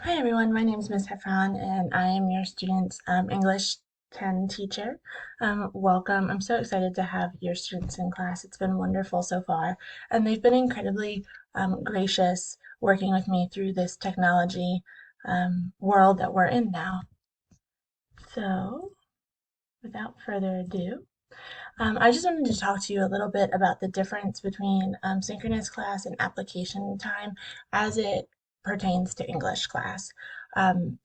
Hi everyone, my name is Ms. Heffron and I am your student's English 10 teacher. Welcome. I'm so excited to have your students in class. It's been wonderful so far, and they've been incredibly gracious working with me through this technology world that we're in now. So, without further ado, I just wanted to talk to you a little bit about the difference between synchronous class and application time as it pertains to English class.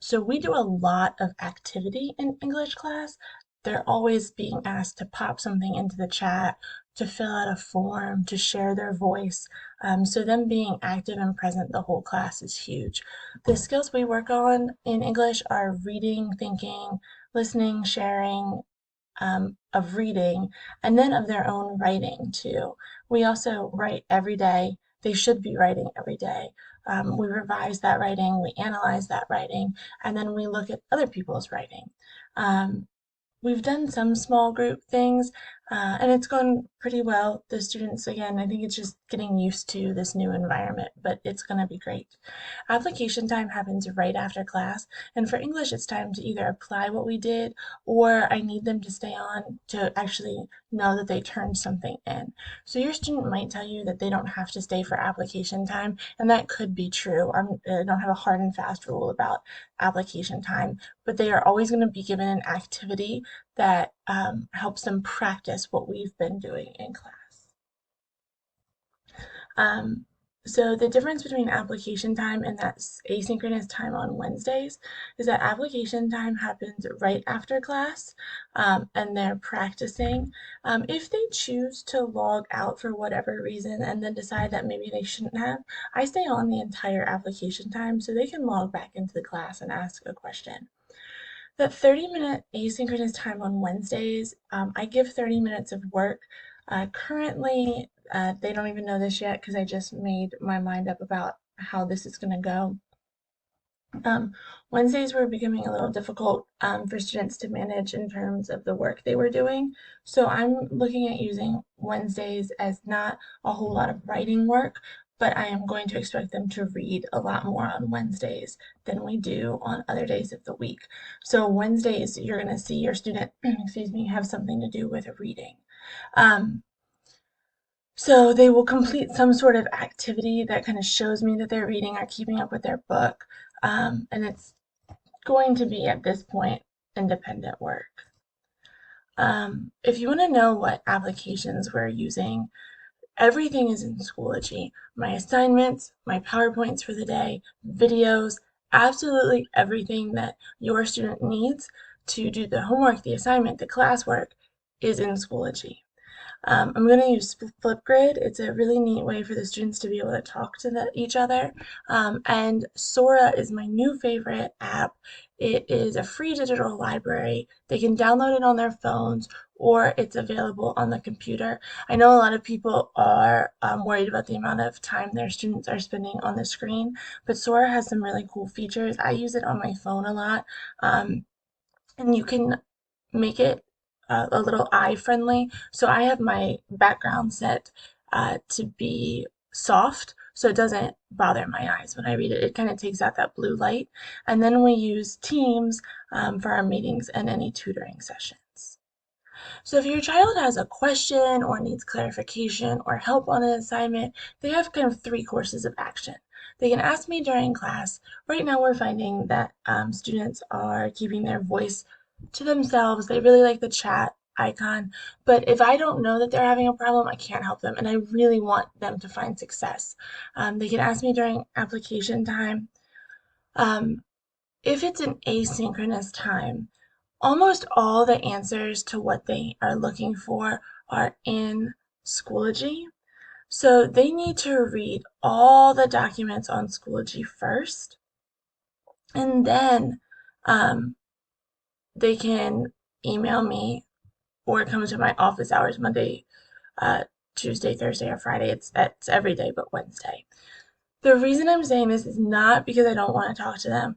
So we do a lot of activity in English class. They're always being asked to pop something into the chat, to fill out a form, to share their voice. So them being active and present the whole class is huge. The skills we work on in English are reading, thinking, listening, sharing, of reading, and then of their own writing too. We also write every day. They should be writing every day. We revise that writing, we analyze that writing, and then we look at other people's writing. Um, We've done some small group things, and it's gone pretty well. The students, again, I think it's just getting used to this new environment, but it's going to be great. Application time happens right after class, and for English, it's time to either apply what we did or I need them to stay on to actually know that they turned something in. So your student might tell you that they don't have to stay for application time, and that could be true. I don't have a hard and fast rule about application time, but they are always going to be given an activity that helps them practice what we've been doing in class. Um, so the difference between application time and that asynchronous time on Wednesdays is that application time happens right after class, and they're practicing. If they choose to log out for whatever reason and then decide that maybe they shouldn't have, I stay on the entire application time so they can log back into the class and ask a question. That 30-minute asynchronous time on Wednesdays, I give 30 minutes of work. Currently, they don't even know this yet because I just made my mind up about how this is going to go. Wednesdays were becoming a little difficult for students to manage in terms of the work they were doing. So I'm looking at using Wednesdays as not a whole lot of writing work, but I am going to expect them to read a lot more on Wednesdays than we do on other days of the week. So Wednesdays, you're going to see your student, excuse me, have something to do with reading. Um, so they will complete some sort of activity that kind of shows me that they're reading or keeping up with their book. And it's going to be at this point independent work. If you want to know what applications we're using, everything is in Schoology. My assignments, my PowerPoints for the day, videos, absolutely everything that your student needs to do the homework, the assignment, the classwork is in Schoology. I'm going to use Flipgrid. It's a really neat way for the students to be able to talk to each other. And Sora is my new favorite app. It is a free digital library. They can download it on their phones or it's available on the computer. I know a lot of people are worried about the amount of time their students are spending on the screen, but Sora has some really cool features. I use it on my phone a lot. Um, and you can make it a little eye friendly. So I have my background set to be soft so it doesn't bother my eyes when I read it. It kind of takes out that blue light. And then we use Teams for our meetings and any tutoring sessions. So if your child has a question or needs clarification or help on an assignment, they have kind of three courses of action. They can ask me during class. Right now we're finding that students are keeping their voice to themselves. They really like the chat icon. But if I don't know that they're having a problem, I can't help them. And I really want them to find success. They can ask me during application time. Um, if it's an asynchronous time, almost all the answers to what they are looking for are in Schoology. So they need to read all the documents on Schoology first, and then um, they can email me or come to my office hours Monday, uh, Tuesday, Thursday, or Friday. It's every day but Wednesday. The reason I'm saying this is not because I don't want to talk to them.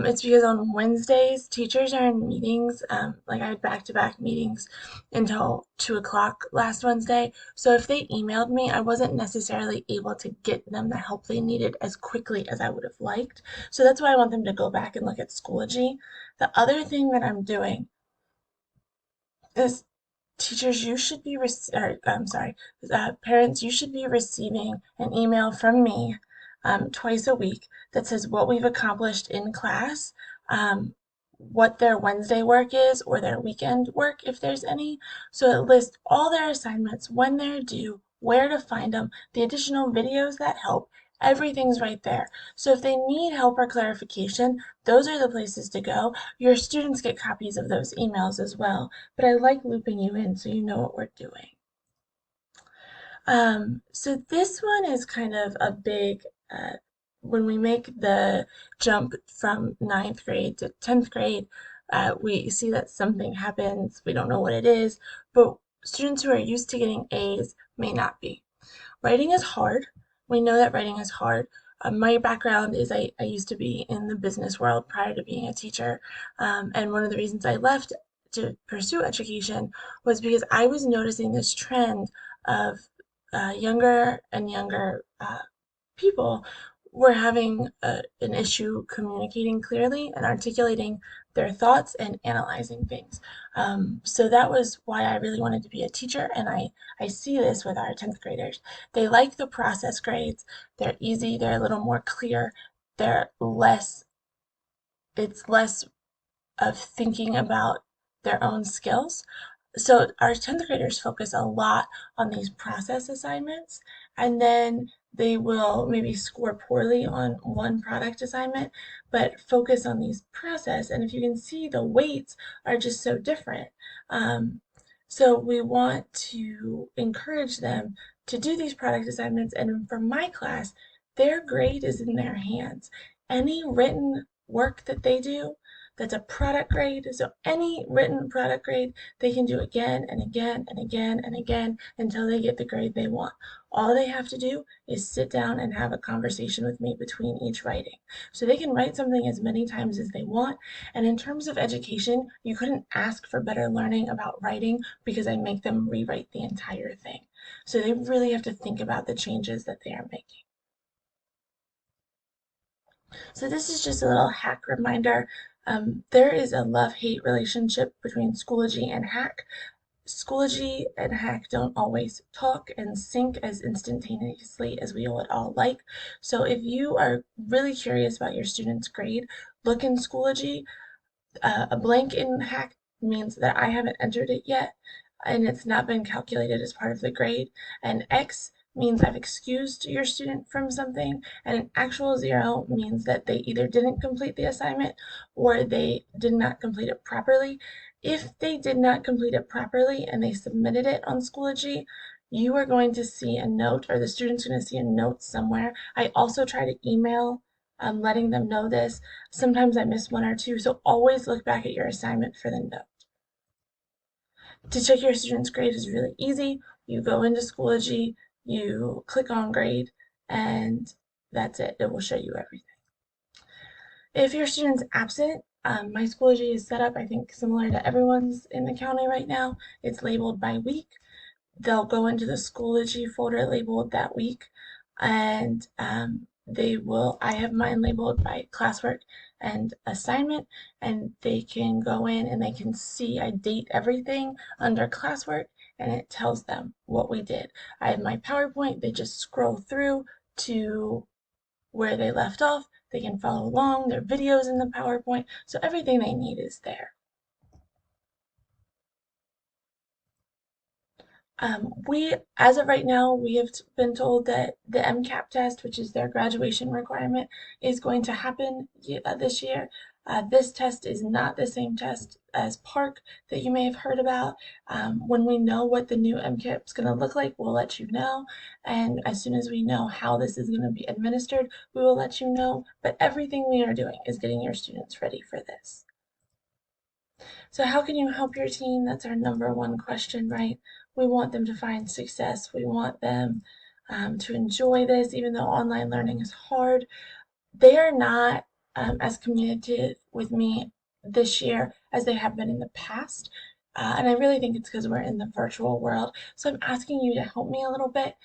It's because on Wednesdays, teachers are in meetings. Like I had back-to-back meetings until 2 o'clock last Wednesday. So if they emailed me, I wasn't necessarily able to get them the help they needed as quickly as I would have liked. So that's why I want them to go back and look at Schoology. The other thing that I'm doing is teachers, you should be, or, I'm sorry, parents, you should be receiving an email from me twice a week that says what we've accomplished in class, what their Wednesday work is, or their weekend work, if there's any. So it lists all their assignments, when they're due, where to find them, the additional videos that help. Everything's right there. So if they need help or clarification, those are the places to go. Your students get copies of those emails as well, but I like looping you in so you know what we're doing. So this one is kind of a big, when we make the jump from ninth grade to 10th grade, we see that something happens. We don't know what it is, but students who are used to getting A's may not be. Writing is hard. We know that writing is hard. My background is I used to be in the business world prior to being a teacher. And one of the reasons I left to pursue education was because I was noticing this trend of younger and younger people were having an issue communicating clearly and articulating their thoughts and analyzing things. So that was why I really wanted to be a teacher, and I see this with our 10th graders. They like the process grades. They're easy, they're a little more clear, they're less, it's less of thinking about their own skills. So our 10th graders focus a lot on these process assignments, and then they will maybe score poorly on one product assignment, but focus on these process. And if you can see, the weights are just so different. Um, so we want to encourage them to do these product assignments. And for my class, their grade is in their hands. Any written work that they do, that's a product grade. So any written product grade, they can do again and again and again and again until they get the grade they want. All they have to do is sit down and have a conversation with me between each writing. So they can write something as many times as they want. And in terms of education, you couldn't ask for better learning about writing because I make them rewrite the entire thing. So they really have to think about the changes that they are making. So this is just a little hack reminder. There is a love-hate relationship between Schoology and Hack. Schoology and Hack don't always talk and sync as instantaneously as we would all like. So if you are really curious about your student's grade, look in Schoology. A blank in Hack means that I haven't entered it yet and it's not been calculated as part of the grade. And X means I've excused your student from something, and an actual zero means that they either didn't complete the assignment or they did not complete it properly. If they did not complete it properly and they submitted it on Schoology, you are going to see a note, or the student's going to see a note somewhere. I also try to email letting them know this. Sometimes I miss one or two, so always look back at your assignment for the note. To check your student's grade is really easy. You go into Schoology, you click on grade, and that's it. It will show you everything. If your student's absent, my Schoology is set up, I think, similar to everyone's in the county right now. It's labeled by week. They'll go into the Schoology folder labeled that week, and I have mine labeled by classwork and assignment, and they can go in and they can see I date everything under classwork, and it tells them what we did. I have my PowerPoint, they just scroll through to where they left off. They can follow along, their videos in the PowerPoint, so everything they need is there. As of right now, we have been told that the MCAP test, which is their graduation requirement, is going to happen this year. This test is not the same test as Park that you may have heard about. When we know what the new MCAP is going to look like, we'll let you know. And as soon as we know how this is going to be administered, we will let you know. But everything we are doing is getting your students ready for this. So how can you help your teen? That's our number one question, right? We want them to find success. We want them to enjoy this, even though online learning is hard. They are not as communicative with me this year as they have been in the past. And I really think it's because we're in the virtual world. So I'm asking you to help me a little bit.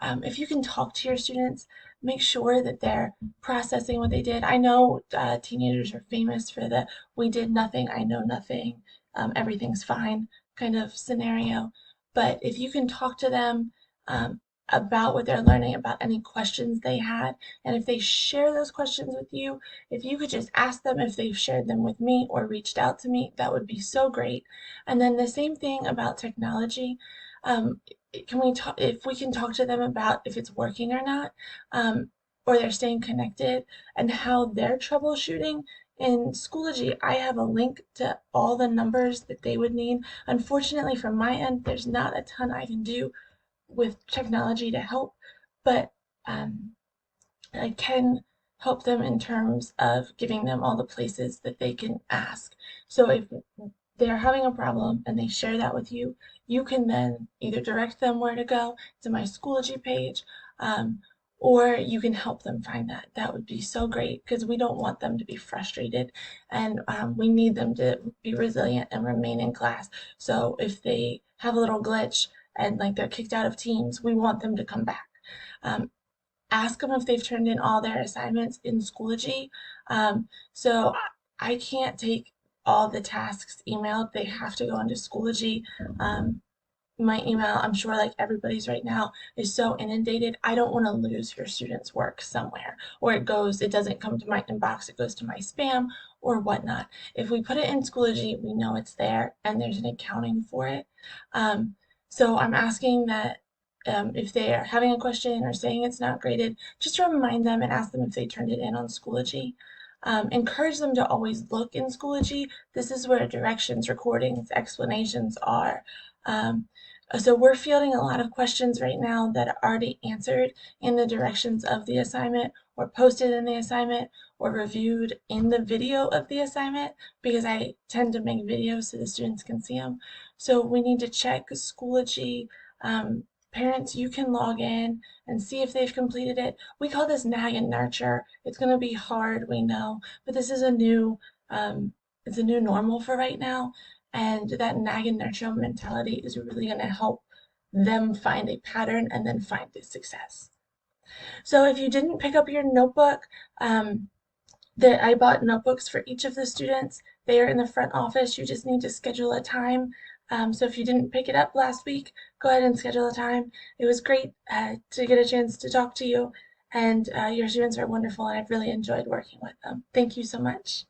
If you can talk to your students, make sure that they're processing what they did. I know teenagers are famous for the we did nothing, I know nothing, everything's fine kind of scenario. But if you can talk to them about what they're learning, about any questions they had, and if they share those questions with you, if you could just ask them if they've shared them with me or reached out to me, that would be so great. And then the same thing about technology. Um, can we talk if we can talk to them about if it's working or not, or they're staying connected and how they're troubleshooting. In Schoology, I have a link to all the numbers that they would need. Unfortunately, from my end, there's not a ton I can do with technology to help, but um, I can help them in terms of giving them all the places that they can ask. So if they're having a problem and they share that with you, you can then either direct them where to go to my Schoology page, um, or you can help them find that. That would be so great because we don't want them to be frustrated and we need them to be resilient and remain in class. So if they have a little glitch and like they're kicked out of teams, we want them to come back. Um, Ask them if they've turned in all their assignments in Schoology. So I can't take all the tasks emailed. They have to go into Schoology. Um, my email, I'm sure like everybody's right now, is so inundated. I don't want to lose your student's work somewhere, or it doesn't come to my inbox, it goes to my spam or whatnot. If we put it in Schoology, we know it's there and there's an accounting for it. Um, so I'm asking that if they are having a question or saying it's not graded, just remind them and ask them if they turned it in on Schoology. Encourage them to always look in Schoology. This is where directions, recordings, explanations are. Um, so we're fielding a lot of questions right now that are already answered in the directions of the assignment or posted in the assignment or reviewed in the video of the assignment because I tend to make videos so the students can see them. So we need to check Schoology. Um, Parents, you can log in and see if they've completed it. We call this nag and nurture. It's going to be hard, we know, but this is it's a new normal for right now. And that nag and nurture mentality is really going to help them find a pattern and then find the success. So if you didn't pick up your notebook, um, I bought notebooks for each of the students. They are in the front office. You just need to schedule a time. So if you didn't pick it up last week, go ahead and schedule a time. It was great to get a chance to talk to you, and your students are wonderful, and I've really enjoyed working with them. Thank you so much.